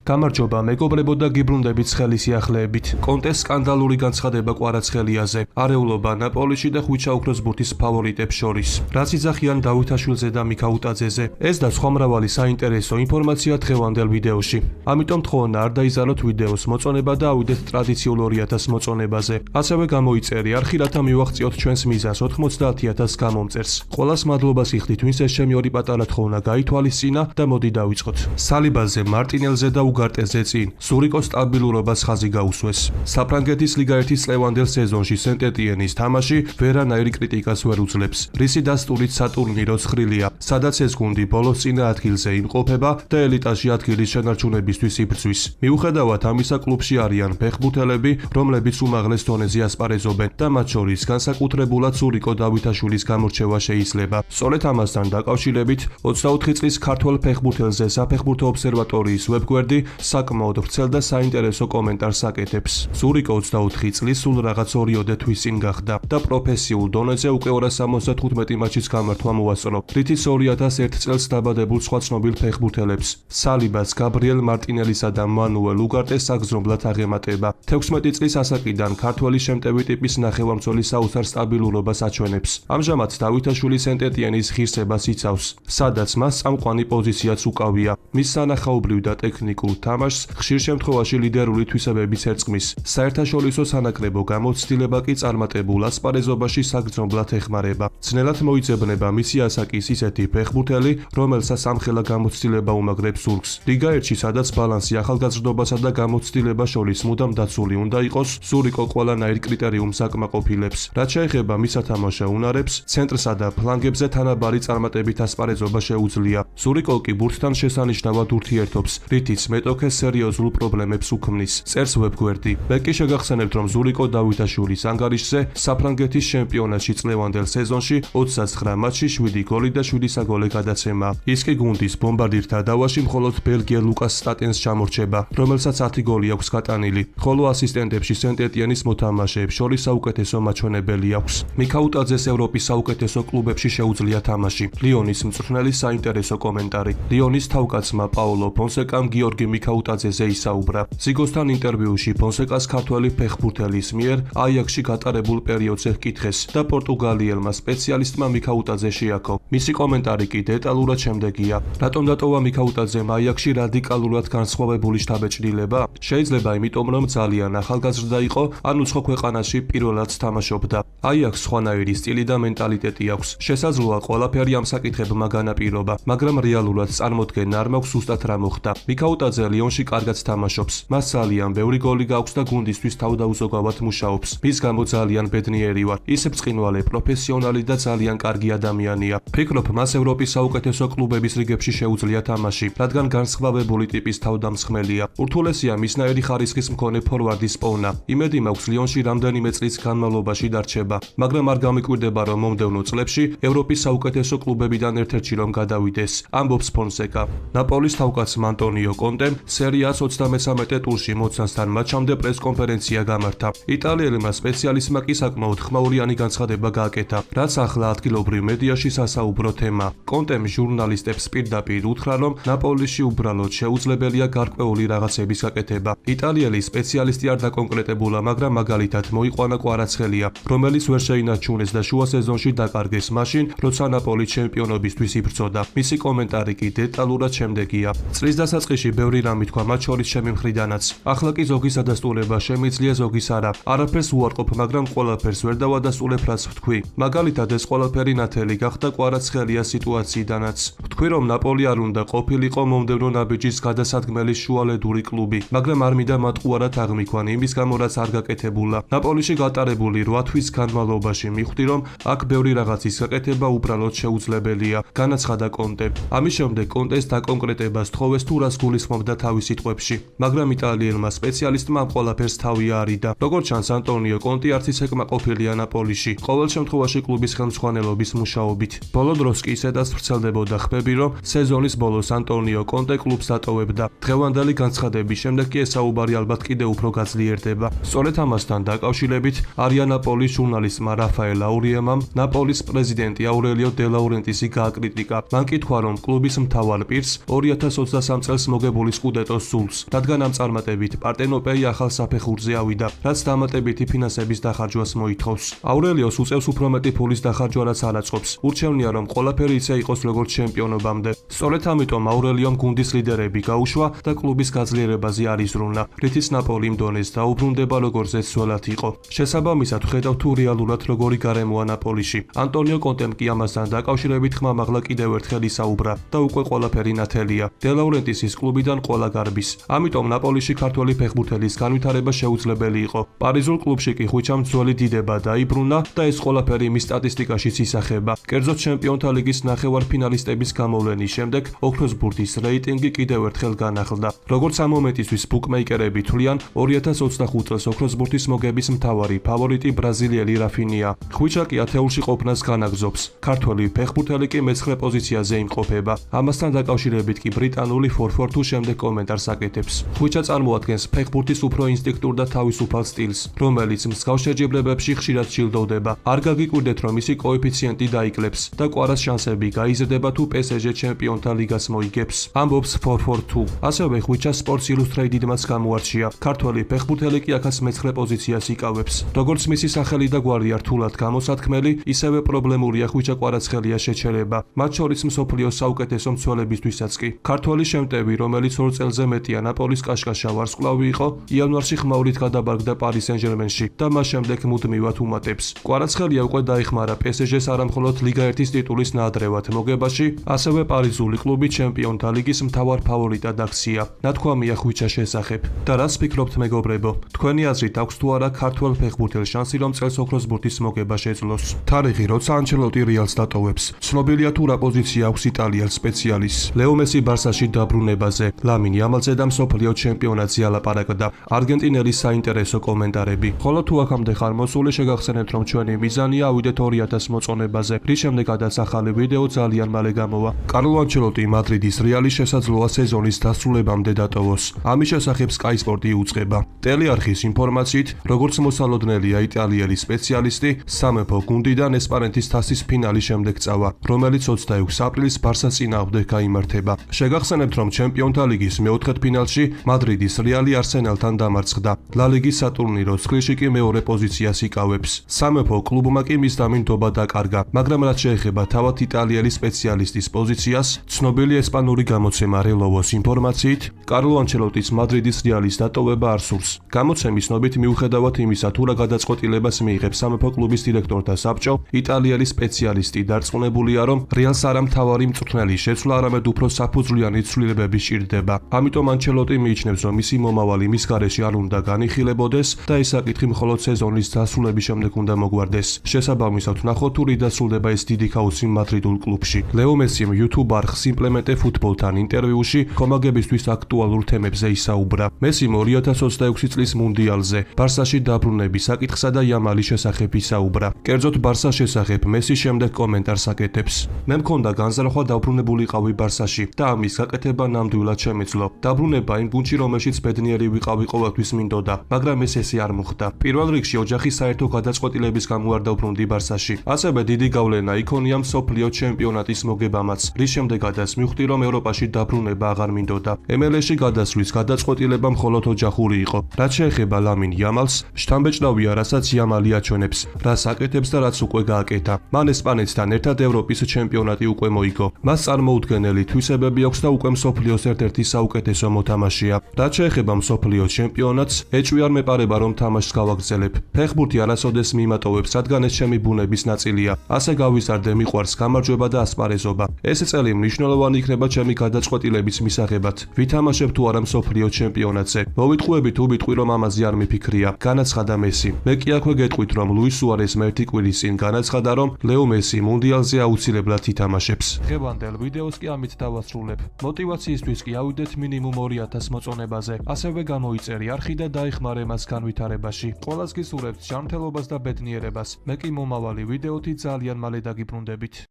გამარჯობა, მეგობრებო და გიბრუნდებით ცხელი სიახლეებით. კონტეს სკანდალური განცხადება კვარაცხელიაზე. არეულობა ნაპოლიში და ხვიჩაუქროს ბურთის ფავორიტებს შორის. რაც იძახიან დავითაშვილზე და მიქაუტაძეზე. ეს და სხვა მრავალი საინტერესო ინფორმაცია დღევანდელ ვიდეოში. ამიტომ თხოვნა არ დაიზაროთ ვიდეოს მოწონება და ავიდეთ ტრადიციულ 2000 მოწონებაზე. ასევე გამოიწერი არხი, რათა მივაღწიოთ ჩვენს მიზანს 90,000 გამომწერს. ყველას მადლობას იხდით, ვინც ეს ჩემი ორი პატარა თხოვნა გაითვალისწინა და მოდი დავიწყოთ. სალიბაზე, მარტინელზე და უგარტეზე წინ ზურიკოს სტაბილურობას ხაზი გაუსვეს. საფრანგეთის ლიგა 1-ის წლევანდელ სეზონში სენტ-ეტიენის თამაში ვერანაირი კრიტიკას ვერ უძლებს. რისი დასტურით სატურნირო ცხრილია, სადაც ეს გუნდი ბოლოს წინა ადგილზე იმყოფება და ელიტაში ადგილის შენარჩუნებისთვის იბრძვის. მიუხედავად ამისა, კლუბში არიან ფეხბურთელები, რომლებიც უმაღლეს დონეზე ასპარეზობენ და მათ შორის განსაკუთრებულად ზურიკო დავითაშვილის გამორჩევა შეიძლება. სწორედ ამასთან დაკავშირებით 24 წლის ქართველ ფეხბურთელზე საფეხბურთო ობსერვატორიის ვებგვერდი საკმაოდ ვრცელ და საინტერესო კომენტარს აკეთებს. ზურიკო 24 წლის სულ რაღაც 2 თვის წინ გახდა და პროფესიულ დონეზე უკვე 275 მატჩის გამართვა მოასწრო, რითიც 2001 წელს დაბადებულ სხვა ცნობილ ფეხბურთელებს სალიბას, გაბრიელ მარტინელისა და მანუელ უგარტეს საგრძნობლად აღემატება. 16 წლის ასაკიდან ქართველი შემტევი ტიპის ნახევარმცველი საოცარ სტაბილურობას აჩვენებს. ამჟამად დავითაშვილი სენტ-ეტიენის ღირსებას იცავს, სადაც მას წამყვანი პოზიციაც უკავია. მის სანახაობრივ და ტექნიკურ თამაშს ხშირ შემთხვევაში ლიდერული თვისებებიც ერწყმის. საერთაშორისო სანაკრებო გამოცდილება კი წარმატებულ ასპარეზობაში საგრძნობლად ეხმარება. ძნელად მოიძებნება მისი ასაკის ისეთი ფეხბურთელი, რომელსაც ამხელა გამოცდილება უმაგრებს ზურგს. ლიგა 1-ში, სადაც ბალანსი ახალგაზრდობასა და გამოცდილებას შორის მუდამ დაცული უნდა იყოს, ზურიკო ყველანაირ კრიტერიუმს აკმაყოფილებს. რაც შეეხება მის სათამაშო უნარებს, ცენტრსა და ფლანგებზე თანაბარი წარმატებით ასპარეზობა შეუძლია. ზურიკო კი ბურთთან შესანიშნავად ურთიერთობს, რითიც მეტოქეს სერიოზულ პრობლემებს უქმნის. წერს ვებგვერდი. ბეკი შეგახსენებთ, რომ ზურიკო დავითაშვილის ანგარიშზე საფრანგეთის ჩემპიონატში წლევანდელ სეზონში 29 მატჩში 7 გოლი და 7 საგოლე გადაცემა. ის კი გუნდის ბომბარდირთა დავაში მხოლოდ ბელგიელ ლუკას სტატენს ჩამორჩება, რომელსაც 10 გოლი აქვს გატანილი, ხოლო ასისტენტებში სენტ-ეტიენის მოთამაშეებს შორის საუკეთესო მაჩვენებელი აქვს. მიქაუტაძეს ევროპის საუკეთესო კლუბებში შეუძლია თამაში. ლიონის მწვრთნელის საინტერესო კომენტარი. ლიონის თავკაცმა პაოლო ფონსეკამ გიორგი მიქაუტაძეზე ისაუბრა. ზიგოსთან ინტერვიუში ფონსეკას ქართველი ფეხბურთელის მიერ აიაქსში გატარებულ პერიოდს ეკითხეს და პორტუგალიელმა სპეციალისტმა მიქაუტაძე შეაქო. მისი კომენტარი კი დეტალურად შემდეგია. რატომ დატოვა მიქაუტაძემ აიაქსში რადიკალურად განსხვავებული შთაბეჭდილება? შეიძლება იმიტომ, რომ ძალიან ახალგაზრდა იყო, ან უცხო ქვეყანაში პირველად თამაშობდა. აიაქსს სხვანაირი სტილი და მენტალიტეტი აქვს. შესაძლოა ყველაფერი ამ საკითხებმა განაპირობა, მაგრამ რეალურად წარმოდგენა არ მაქვს ზუსტად რა მოხდა. მიქაუტაძე ლიონში კარგად თამაშობს. მას ძალიან ბევრი გოლი გაქვს და გუნდისთვის თავდაუზოგავად მუშაობს. მის გამო ძალიან ბედნიერი ვარ. ის ბრწყინვალე პროფესიონალი და ძალიან კარგი ადამიანია. ფიქრობ, მას ევროპის საუკეთესო კლუბების რიგებში შეუძლია თამაში, რადგან განსხვავებული ტიპის თავდამსხმელია. ურთულესია მისნაირი ხარისხის მქონე ფორვარდის პოვნა. იმედი მაქვს ლიონში რამდენიმე წლის განმავლობაში დარჩება, მაგრამ არ გამიკვირდება, რომ მომდევნო წლებში ევროპის საუკეთესო კლუბებიდან ერთ-ერთში რომ გადავიდეს, ამბობს ფონსეკა. ნაპოლის თავკაცმა ანტონიო კონტემ სერიას 33 ტურში მოცანსთან მატჩამდე პრესკონფერენცია გამართა. იტალიელმა სპეციალისტმა კი საკმაოდ ხმაურიანი განცხადება გააკეთა, რაც ახლა ადგილობრივ მედიაში სასაუბრო თემა. კონტემ ჟურნალისტებს პირდაპირ უთხრა, რომ ნაპოლიში უბრალოდ შეუძლებელია გარკვეული რაღაცების გაკეთება. იტალიელი სპეციალისტი არ დაკონკრეტებულა, მაგრამ მაგალითად მოიყვანა კვარაცხელია, რომელიც ვერ შეინარჩუნეს და შუა სეზონში დაკარგეს მაშინ, როცა ნაპოლი ჩემპიონობისთვის იბრძოდა. მისი კომენტარი კი დეტალურად შემდეგია. წლის დასაწყისში ბევრი რამი თქვა, მათ შორის ჩემი მხრიდანაც. ახლა კი ზოგის ადასტურება შემიძლია, ზოგის არა. არაფერს უარყოფ, მაგრამ ყველაფერს ვერ დავადასტურებ, რაც ვთქვი. მაგალითად, ეს ყველაფერი ნათელი გახდა კვარაცხელიას სიტუაციიდანაც. ვთქვი, რომ ნაპოლი არ უნდა ყოფილიყო მომდევნო ნაბიჯის გადასადგმელი შუალედური კლუბი, მაგრამ არ მინდა მატყუარად აღმიქვან იმის გამო, რაც არ გაკეთებულა. ნაპოლიში გატარებული 8 თვის განმავლობაში მიხვდი, რომ აქ ბევრი რაღაცის გაკეთება უბრალოდ შეუძლებელია, განაცხადა კონტე. ამის შემდეგ კონტეს დაკონკრეტებას თხოვეს თუ რას გულისხმობდა თავის სიტყვებში, მაგრამ იტალიელმა სპეციალისტმა ამ ყველაფერს თავი აარიდა. როგორც ჩანს, ანტონიო კონტე არც ისე კმაყოფილია ნაპოლიში, ყოველ შემთხვევაში კლუბის ხელმძღვანელობის მუშაობით. ბოლო დროს კი ისედაც ვრცელდებოდა ხმები, რომ სეზონის ბოლოს ანტონიო კონტე კლუბს დატოვებდა. დღევანდელი განცხადების შემდეგ კი ეს საუბარი ალბათ კიდევ უფრო გაძლიერდება. სწორედ ამასთან დაკავშირებით არია ნაპოლის ჟურნალისტმა რაფაელ აურიემამ ნაპოლის პრეზიდენტი აურელიო დე ლაურენტისი გააკრიტიკა. მან კითხვა, რომ კლუბის მთავარ პირს 2023 წელს მოგებული სკუდეტოს სულს, რადგან ამ წარმატებით პარტენოპეი ახალ საფეხურზე ავიდა, რაც დამატებითი ფინანსების დახარჯვას მოითხოვს. აურელიოს უწევს უფრო მეტი ფულის დახარჯვა, რაც არ აწყობს. ურჩევნია, რომ ყველაფერი ისე იყოს, როგორც ჩემპიონობამდე. სწორედ ამიტომ აურელიომ გუნდის ლიდერები გაუშვა და კლუბის გაძლიერებაზე არ იზრუნდა, რითიც ნაპოლი იმ დონეს დაუბრუნდება, როგორც ეს ძველად იყო. შესაბამისად, ხედავთ თუ რეალურად როგორი გარემოა ნაპოლიში. ანტონიო კონტემ კი ამასთან დაკავშირებით ხმამაღლა კიდევ ერთხელ ისაუბრა და უკვე ყველაფერი ნათელია. დე ლაურენტისის კლუბიდან ყველა გარბის. ამიტომ ნაპოლიში ქართველი ფეხბურთელის განვითარება შეუძლებელი იყო. პარიზულ კლუბში კი ხვიჩამ ძველი დიდება დაიბრუნა და ეს ყველაფერი მის სტატისტიკაშიც ისახება. კერძოდ ჩემპიონთა ლიგის ნახევარფინალისტების გამოვლენის შემდეგ ოქროს ბურთის რეიტინგი კიდევ ერთხელ განახლდა. როგორც ამ მომენტისთვის ბუკმეიკერები თვლიან, 2025 წელს ოქროს ბურთის მოგების მთავარი ფავორიტი ბრაზილიელი რაფინია. ხვიჩა კი ათეულში ყოფნას განაგზობს. ქართველი ფეხბურთელი კი მე-9 პოზიციაზე იმყოფება. ამასთან დაკავშირებით კი ბრიტანული 442 შემდეგ კომენტარს აკეთებს. ხვიჩა წარმოადგენს ფეხბურთის უფრო ინსტინქტურ და თავისუფალ სტილს, რომელიც მსგავს შეჯიბრებებში ხშირად ჯილდოვდება. არ გაგიკვირდეთ, რომ მისი კოეფიციენტი დაიკლებს და კვარას შანსები გაიზრდება თუ PSG ჩემპიონთა ლიგას მოიგებს. ამბობს 442. ასევე ხვიჩა Sports Illustrated-მაც გამოარჩია. ქართველი ფეხბურთელი კი აქაც მე-9 პოზიციას იკავებს. როგორც მისი სახელი და გვარი რთულად გამოსათქმელი, ისევე პრობლემურია ხვიჩა კვარაცხელია შეჩერება, მათ შორის მსოფლიოს საუკეთესო მცველებისთვისაც კი. ქართველი შემტევი, რომელიც 2 წელზე მეტია ნაპოლის კაშკაშა ვარსკვლავი იყო, იანვარში ხმაურით გადაბარგდა პარი სენ-ჟერმენში და მას შემდეგ მუდმივად უმატებს. კვარაცხელია უკვე დაიხმარა PSG-ს არამხოლოდ ლიგა 1-ის ტიტულის ნაადრევად მოგებაში, ასევე პარიზული კლუბი ჩემპიონთა ლიგის მთავარ ფავორიტად აქცია. ნათქვამია ხვიჩას შესახებ. და რას ფიქრობთ, მეგობრებო? თქვენი აზრით აქვს თუ არა ქართველ ფეხბურთელს შანსი, რომ წელს ოქროს ბურთის მოგება შეძლოს? თარიღი, როცა ანჩელოტი რეალს დატოვებს. ცნობილია თუ რა პოზიცია აქვს იტალიელ სპეციალისტს. ლეო მესი ბარსაში დაბრუნებაზე, ლამინ იამალზე და მსოფლიო ჩემპიონატზე ალაპარაკდა. არგენტინელი საინტერესო კომენტარები. ხოლო თუ აქამდე ხარ მოსული, შეგახსენებთ, რომ ჩვენი მიზანია ავიდეთ 2000 მოწონებაზე, რის შემდეგაც ახალი ვიდეო ძალიან მალე გამოვა. კარლო ანჩელოტი მადრიდის რეალის შესაძლოა სეზონის დასრულებამდე დატოვოს. ამის შესახებ Sky Sport იუწყება. ტელეარხის ინფორმაციით, როგორც მოსალოდნელია იტალიელი სპეციალისტი, სამეფო გუნდიდან ესპანეთის თასის ფინალის შემდეგ წავა, რომელიც 26 აპრილს ბარსას წინააღმდეგ გაიმართება. შეგახსენებთ, რომ ჩემპიონთა ლიგის მეოთხედფინალში მადრიდის რეალი არსენალთან დამარცხდა. ლა ლიგის სატურნირო ცხრილში კი მეორე პოზიციას იკავებს. სამეფო კლუბმა კი მის დამინდობა დაკარგა, მაგრამ რაც შეეხება თავად იტალიელი სპეციალისტის პოზიციას, ცნობილი ესპანური გამოცემა რელოვოს ინფორმაციით, კარლო ანჩელოტის მადრიდის რეალის დატოვება არ სურს. გამოცემის ნობით მიუხედავად იმისა, თუ რა გადაწყვეტილებას მიიღებს სამეფო კლუბის დირექტორთა საბჭო, იტალიელი სპეციალისტი დარწმუნებულია, რომ რეალს არა მთავარი მწვრთნელი შეცვლა, არამედ უფრო საფუძვლიანი ცვლილებები სჭირდება. ამიტომ ანჩელოტი მიიჩნევს, რომ მისი მომავალი მის გარეშე არ უნდა განიხილებოდეს და ეს საკითხი მხოლოდ სეზონის დასრულების შემდეგ უნდა მოგვარდეს. შესაბამისად, ნახოთ თუ რით დასრულდება ეს დიდი ქაოსი მადრიდულ კლუბში. ლეო მესიმ YouTube არხ Simplemente Futbolთან ინტერვიუში ხომაგებისთვის აქტუალურ თემებზე ისაუბრა. მესიმ 2026 წლის მუნდიალზე, ბარსაში დაბრუნების საკითხსა და იამალის შესახებ ისაუბრა. კერძოდ ბარსას შესახებ მესი შემდეგ კომენტარს აკეთებს. მე მქონდა განზრახვა დაბრუნებულიყავი ბარსაში და ამის გაკეთება ნამდვილად შემეძლო. დაბრუნება იმ გუნდში, რომელშიც ბედნიერი ვიყავი ყოველთვის მინდოდა, მაგრამ ესე არ მოხდა. პირველ რიგში ოჯახის საერთო გადაწყვეტილების გამო არ დავბრუნდი ბარსაში. ასევე დიდი გავლენა იქონია მსოფლიო ჩემპიონატის მოგებამაც, რის შემდეგაც მივხვდი, რომ ევროპაში დაბრუნება აღარ მინდოდა. MLS-ში გადასვლის გადაწყვეტილება მხოლოდ ოჯახური იყო. რაც შეეხება ლამინ იამალს, შთამბეჭდავია, რასაც იამალი აჩვენებს, რას აკეთებს და რაც უკვე გააკეთა. მან ესპანეთთან ერთად ევროპის ჩემპიონატი უკვე მოიგო. მას წარმოუდგენელი თვისებები აქვს და უკვე მსოფლიოს ერთ-ერთი საუკეთესო მოთამაშეა. რაც შეეხება მსოფლიო ჩემპიონატს, ეჭვი არ მეპარება, რომ თამაშს გავაგრძელებ. ფეხბურთი არასოდეს მიმატოვებს, რადგან ეს ჩემი ბუნების ნაწილია. ასე გავიზარდე, მიყვარს გამარჯვება და ასპარეზობა. ეს წელი მნიშვნელოვანი იქნება ჩემი გადაწყვეტილების მისაღებად. ვითამაშებ თუ არა მსოფლიო ჩემპიონატზე. მოვიტყუებით უბიტყვი, რომ ამაზე არ მიფიქრია, განაცხადა მესი. მე კი აქვე გეტყვით, რომ ლუის სუარესმა ერთი კვირის წინ განაცხადა, რომ ლეო მესი მუნდიალზე აუცილებლად ითამაშებს. დღევანდელ ვიდეოს კი ამით დავასრულებ. მოტივაციისთვის კი ავიდეთ მინიმუმ 2000 მოწონებაზე. ასევე გამოიწერი არხი და დაეხმარე მას განვითარებაში. ყველას გისურვებთ ჯანმრთელობას და ბედნიერებას. მე კი მომავალი ვიდეოთი ძალიან მალე დაგიბრუნდებით.